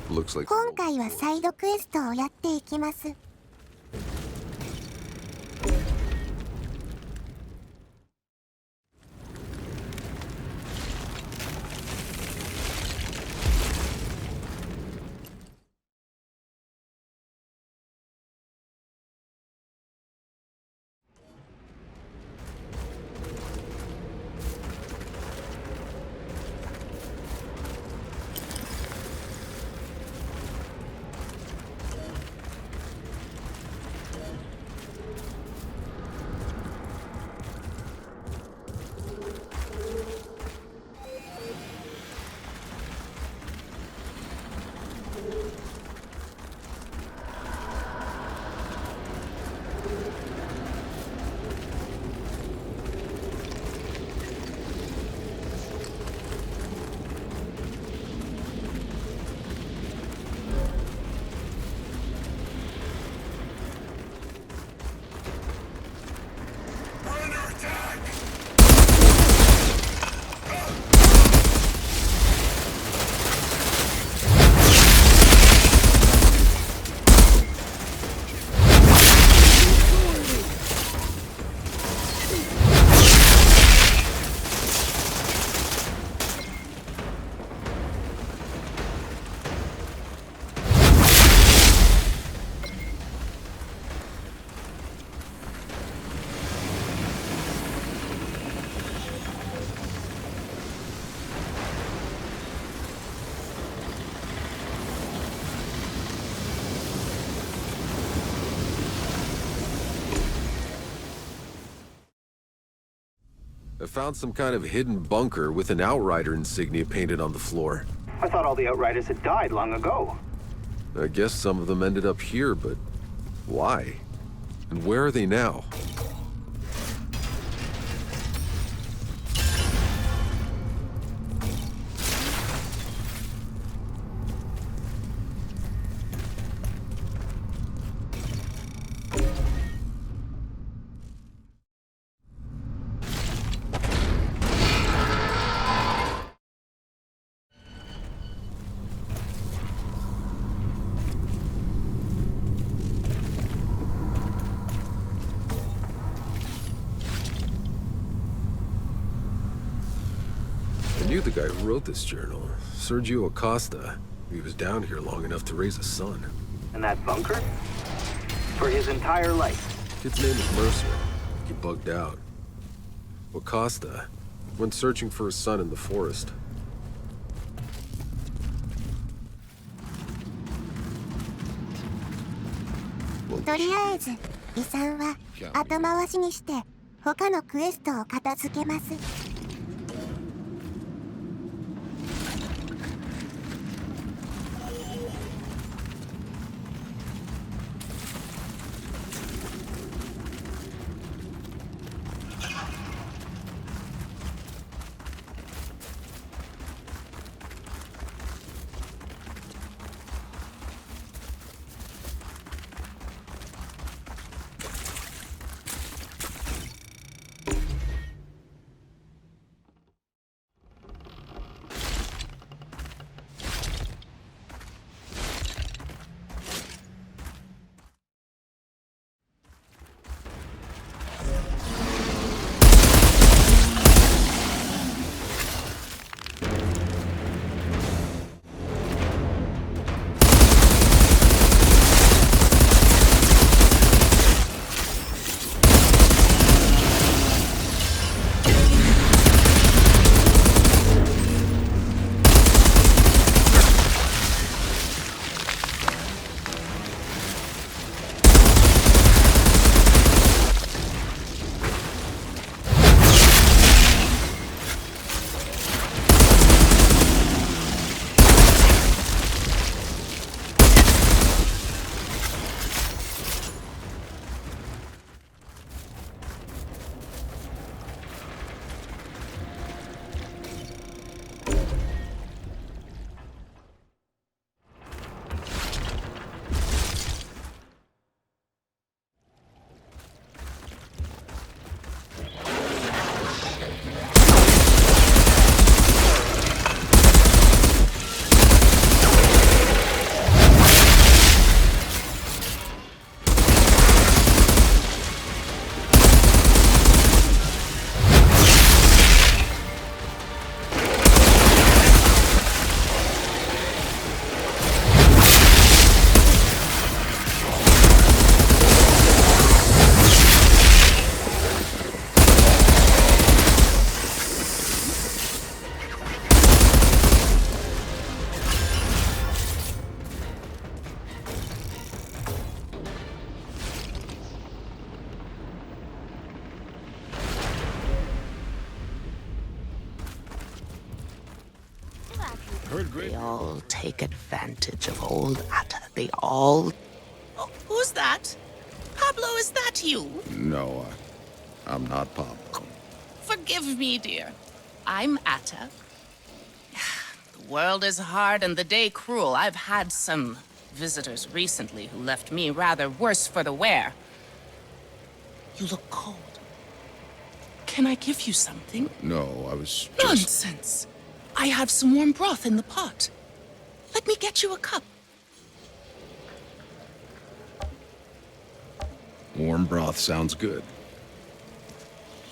Looks like 今回はサイドクエストをやっていきます。I found some kind of hidden bunker with an Outrider insignia painted on the floor. I thought all the Outriders had died long ago. I guess some of them ended up here, but why? And where are they now? I knew the guy who wrote this journal, Sergio Acosta. He was down here long enough to raise a son. And that bunker? For his entire life. Kid's name is Mercer. He bugged out. Acosta went searching for his son in the forest. とりあえず遺産は後回しにして他のクエストを片付けます。They all take advantage of old Atta. They all... Oh, who's that? Pablo, is that you? No, I'm not Pablo. Forgive me, dear. I'm Atta. The world is hard and the day cruel. I've had some visitors recently who left me rather worse for the wear. You look cold. Can I give you something? No, I was just... Nonsense! I have some warm broth in the pot. Let me get you a cup. Warm broth sounds good.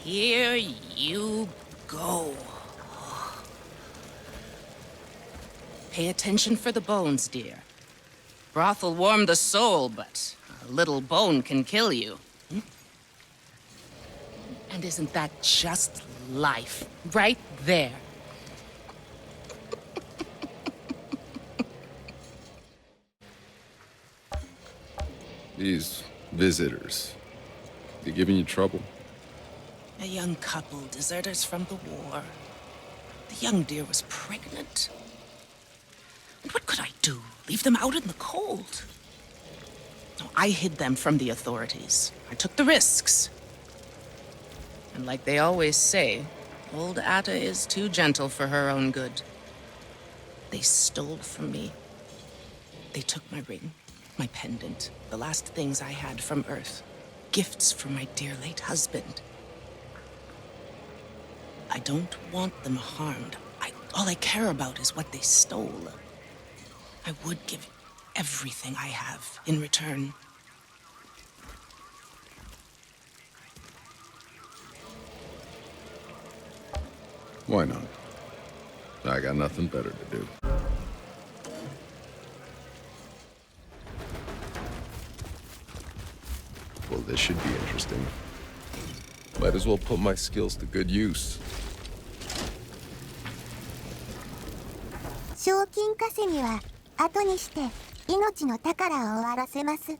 Here you go. Pay attention for the bones, dear. Broth will warm the soul, but a little bone can kill you. Hmm? And isn't that just life? Right there. These visitors, they giving you trouble? A young couple, deserters from the war. The young dear was pregnant. And what could I do? Leave them out in the cold? No, I hid them from the authorities. I took the risks. And like they always say, old Atta is too gentle for her own good. They stole from me. They took my ring, my pendant, the last things I had from Earth. Gifts from my dear late husband. I don't want them harmed. All I care about is what they stole. I would give everything I have in return. Why not? I got nothing better to do. Well, this should be interesting. Might as well put my skills to good use. 賞金稼ぎは後にして命の宝を終わらせます。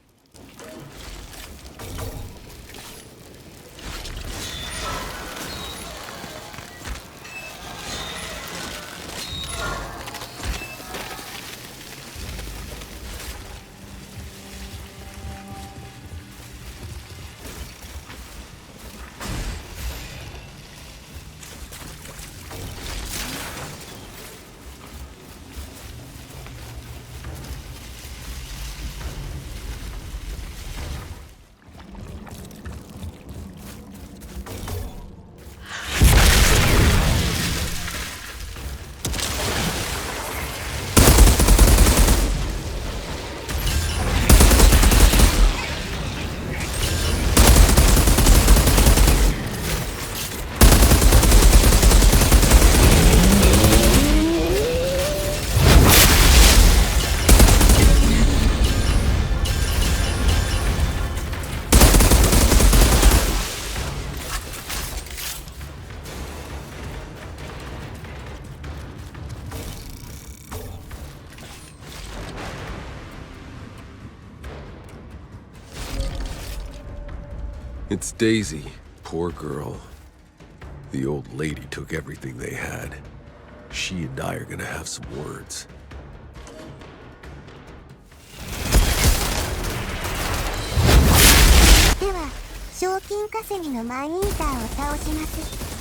It's Daisy. Poor girl. The old lady took everything they had. She and I are gonna have some words. では、賞金稼ぎのマンイーターを倒します。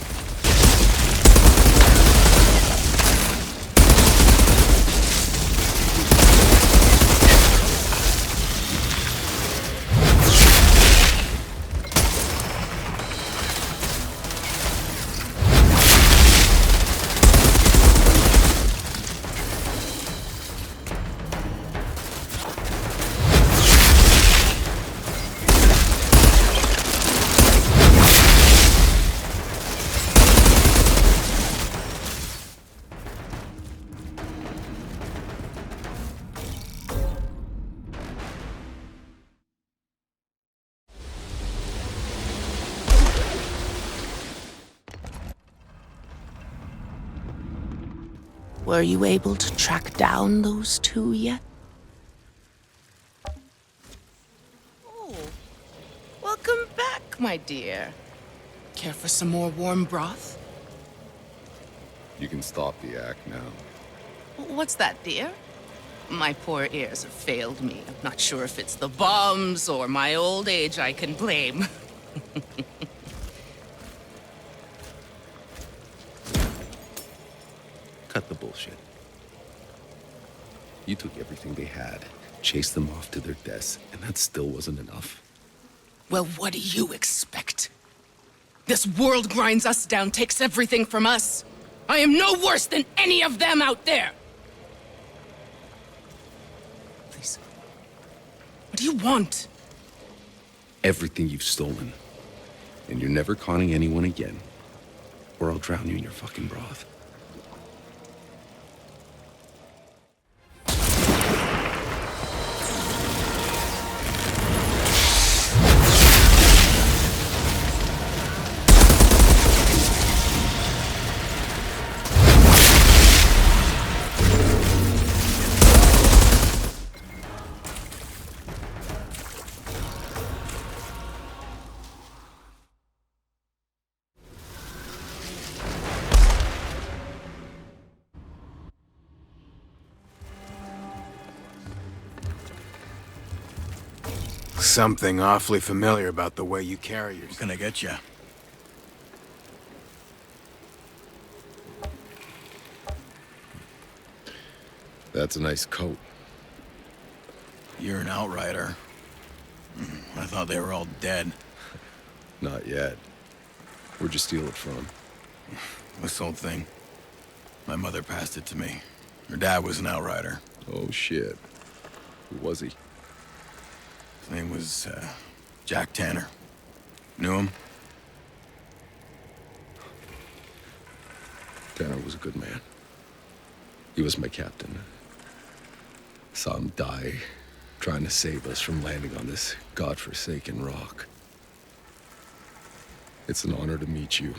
Were you able to track down those two yet? Oh, welcome back, my dear. Care for some more warm broth? You can stop the act now. What's that, dear? My poor ears have failed me. I'm not sure if it's the bombs or my old age I can blame. Cut the bullshit. You took everything they had, chased them off to their deaths, and that still wasn't enough. Well, what do you expect? This world grinds us down, takes everything from us. I am no worse than any of them out there! Please. What do you want? Everything you've stolen. And you're never conning anyone again, or I'll drown you in your fucking broth. Something awfully familiar about the way you carry yourself. Gonna get you. That's a nice coat. You're an outrider. I thought they were all dead. Not yet. Where'd you steal it from? This old thing. My mother passed it to me. Her dad was an outrider. Oh, shit. Who was he? His name was, Jack Tanner. Knew him? Tanner was a good man. He was my captain. Saw him die, trying to save us from landing on this godforsaken rock. It's an honor to meet you.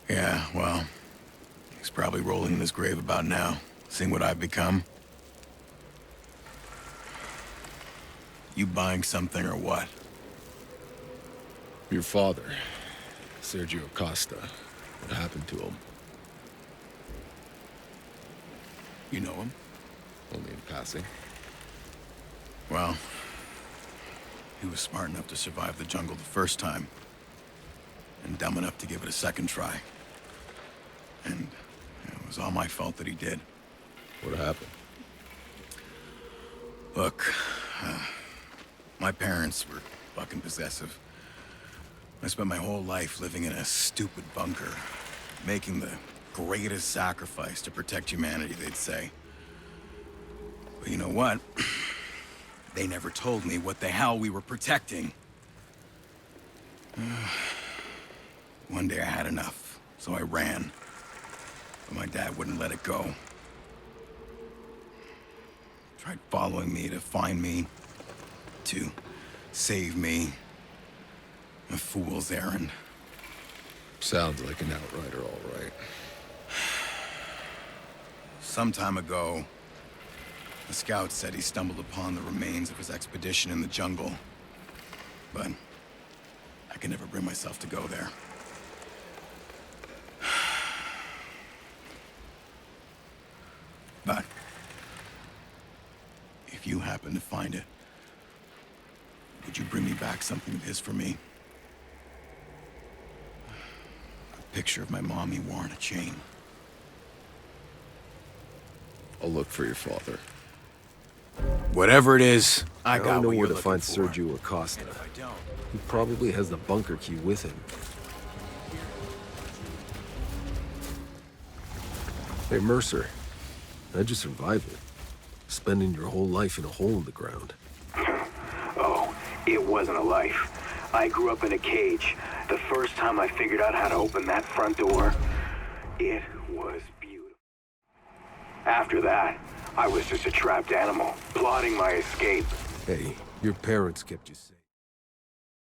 Yeah, well, he's probably rolling in his grave about now, seeing what I've become. You buying something or what? Your father, Sergio Acosta. What happened to him? You know him? Only in passing. Well, he was smart enough to survive the jungle the first time, and dumb enough to give it a second try. And it was all my fault that he did. What happened? Look, my parents were fucking possessive. I spent my whole life living in a stupid bunker, making the greatest sacrifice to protect humanity, they'd say. But you know what? They never told me what the hell we were protecting. One day I had enough, so I ran. But my dad wouldn't let it go. Tried following me to find me, to save me. A fool's errand. Sounds like an outrider, all right. Some time ago, a scout said he stumbled upon the remains of his expedition in the jungle. But I could never bring myself to go there. But if you happen to find it, would you bring me back something of his for me? A picture of my mom he wore on a chain. I'll look for your father. Whatever it is, I don't got know what where you're to find looking for. Sergio Acosta. And if I don't, He probably has the bunker key with him. Hey, Mercer. How'd you survive it? Spending your whole life in a hole in the ground. Oh, it wasn't a life. I grew up in a cage. The first time I figured out how to open that front door, it was beautiful. After that, I was just a trapped animal, plotting my escape. Hey, your parents kept you safe.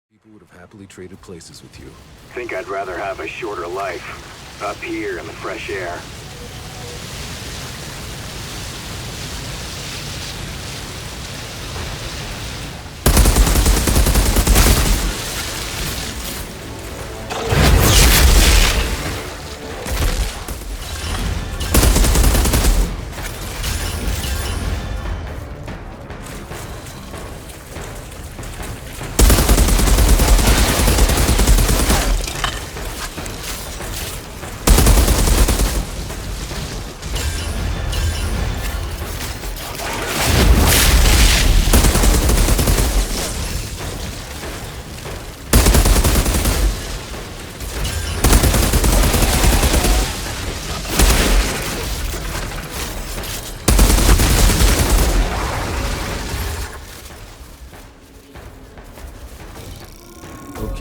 People would have happily traded places with you. Think I'd rather have a shorter life, up here in the fresh air.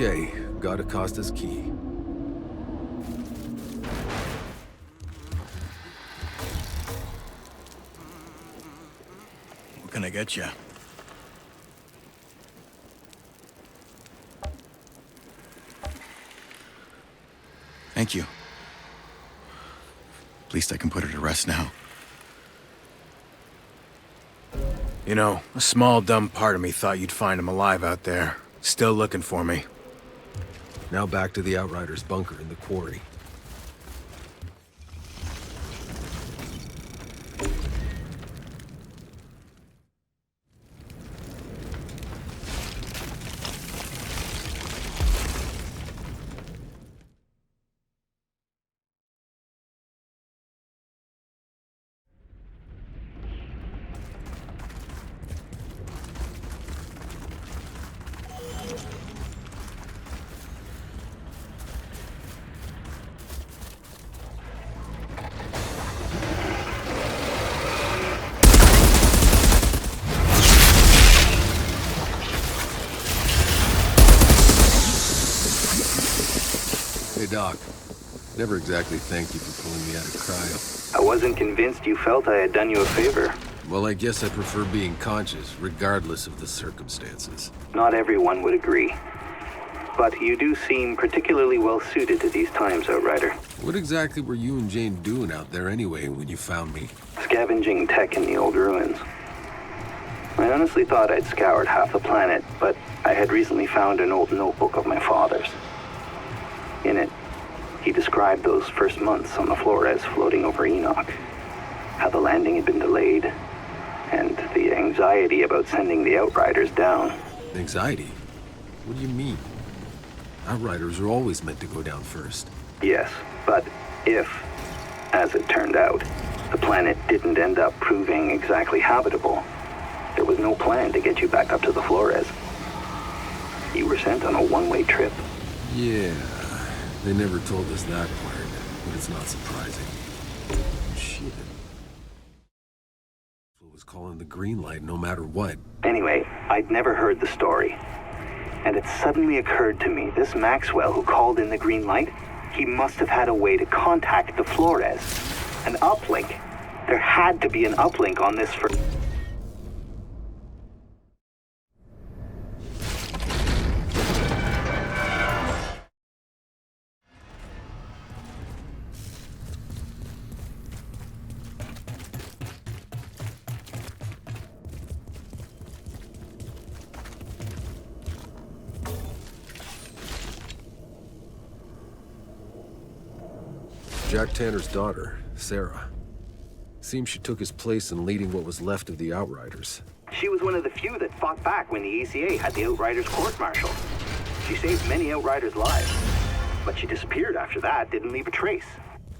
Okay, got Acosta's key. What can I get you? Thank you. At least I can put her to rest now. You know, a small, dumb part of me thought you'd find him alive out there. Still looking for me. Now back to the Outriders' bunker in the quarry. Hey, Doc. Never exactly thanked you for pulling me out of cryo. I wasn't convinced you felt I had done you a favor. Well, I guess I prefer being conscious, regardless of the circumstances. Not everyone would agree. But you do seem particularly well suited to these times, Outrider. What exactly were you and Jane doing out there anyway when you found me? Scavenging tech in the old ruins. I honestly thought I'd scoured half the planet, but I had recently found an old notebook of my father's. In it, he described those first months on the Flores floating over Enoch, how the landing had been delayed, and the anxiety about sending the Outriders down. Anxiety? What do you mean? Outriders are always meant to go down first. Yes, but if, as it turned out, the planet didn't end up proving exactly habitable, there was no plan to get you back up to the Flores. You were sent on a one-way trip. Yeah, they never told us that part, but it's not surprising. Shit. It was calling the green light no matter what. Anyway, I'd never heard the story. And it suddenly occurred to me, this Maxwell who called in the green light, he must have had a way to contact the Flores. An uplink. There had to be an uplink on this Jack Tanner's daughter, Sarah. Seems she took his place in leading what was left of the Outriders. She was one of the few that fought back when the ECA had the Outriders court-martialed. She saved many Outriders' lives, but she disappeared after that, didn't leave a trace.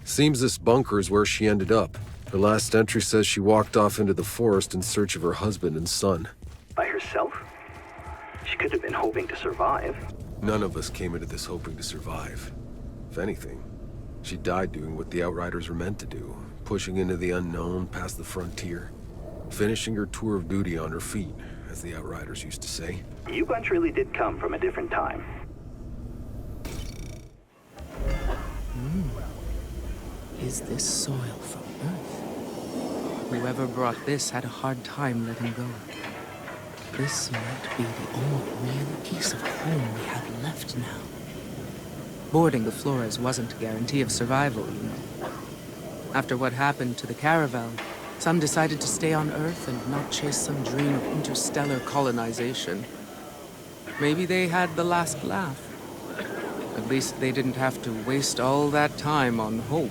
Seems this bunker is where she ended up. Her last entry says she walked off into the forest in search of her husband and son. By herself? She could have been hoping to survive. None of us came into this hoping to survive. If anything, she died doing what the Outriders were meant to do, pushing into the unknown past the frontier, finishing her tour of duty on her feet, as the Outriders used to say. You bunch really did come from a different time. Is this soil from Earth? Whoever brought this had a hard time letting go. This might be the only real piece of home we have left now. Boarding the Flores wasn't a guarantee of survival, you know. After what happened to the caravel, some decided to stay on Earth and not chase some dream of interstellar colonization. Maybe they had the last laugh. At least they didn't have to waste all that time on hope.